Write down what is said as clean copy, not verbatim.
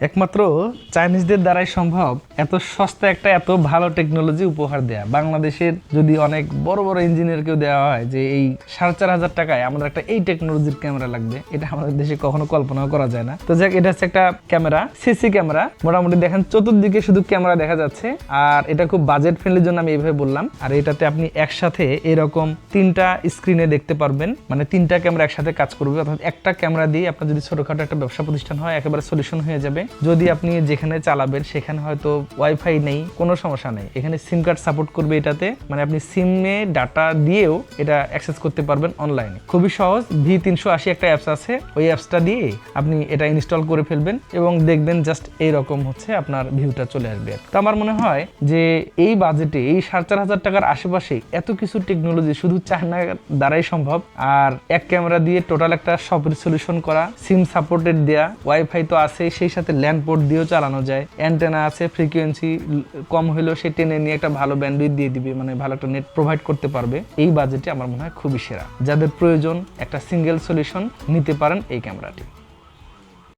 একমাত্র চাইনিজদের দ্বারাই সম্ভব এত সস্তা একটা এত ভালো টেকনোলজি উপহার দেয়া। বাংলাদেশের যদি অনেক বড় বড় ইঞ্জিনিয়ারকেও দেওয়া হয় যে এই 4,500 টাকায় আমাদের একটা এই টেকনোলজির ক্যামেরা লাগবে, এটা আমাদের দেশে কখনো কল্পনাও করা যায় না। তো যাক, এটা হচ্ছে একটা ক্যামেরা, সিসি ক্যামেরা। মোটামুটি দেখেন চতুর্দিকে শুধু ক্যামেরা দেখা যাচ্ছে, আর এটা খুব বাজেট ফ্রেন্ডলির জন্য আমি এইভাবে বললাম। আর এটাতে আপনি একসাথে এরকম 3টা স্ক্রিনে দেখতে পারবেন, মানে 3টা ক্যামেরা একসাথে কাজ করবে। অর্থাৎ একটা ক্যামেরা দিয়ে আপনার যদি ছোটখাটো একটা ব্যবসা প্রতিষ্ঠান হয় একেবারে সলিউশন হয়ে যাবে। যদি আপনি যেখানে চালাবেন সেখানে হয়তো ওয়াইফাই নেই, কোনো সমস্যা নেই, এখানে সিম কার্ড সাপোর্ট করবে এটাতে, মানে আপনি সিমে ডাটা দিয়েও এটা অ্যাক্সেস করতে পারবেন অনলাইনে। খুবই সহজ। V380 একটা অ্যাপস আছে, ওই অ্যাপসটা দিয়ে আপনি এটা ইনস্টল করে ফেলবেন এবং দেখবেন জাস্ট এইরকম হচ্ছে আপনার ভিউটা চলে আসবে। তো আমার মনে হয় যে এই বাজেটে এই 4,500 টাকার আশেপাশে এত কিছু টেকনোলজি শুধু চায়নার দ্বারাই সম্ভব। আর এক ক্যামেরা দিয়ে টোটাল একটা শপের সলিউশন করা, সিম সাপোর্টেড দেয়া, ওয়াইফাই তো আছে, সেই সাথে ল্যান্ড পোর্ট দিয়েও চালানো যায়, অ্যান্টেনা আছে, ফ্রিকোয়েন্সি কম হলেও সে টেনে নিয়ে একটা ভালো ব্যান্ডউইথ দিয়ে দিবে, মানে ভালো একটা নেট প্রোভাইড করতে পারবে। এই বাজেটে আমার মনে হয় খুবই সেরা। যাদের প্রয়োজন একটা সিঙ্গেল সলিউশন নিতে পারেন এই ক্যামেরাটি।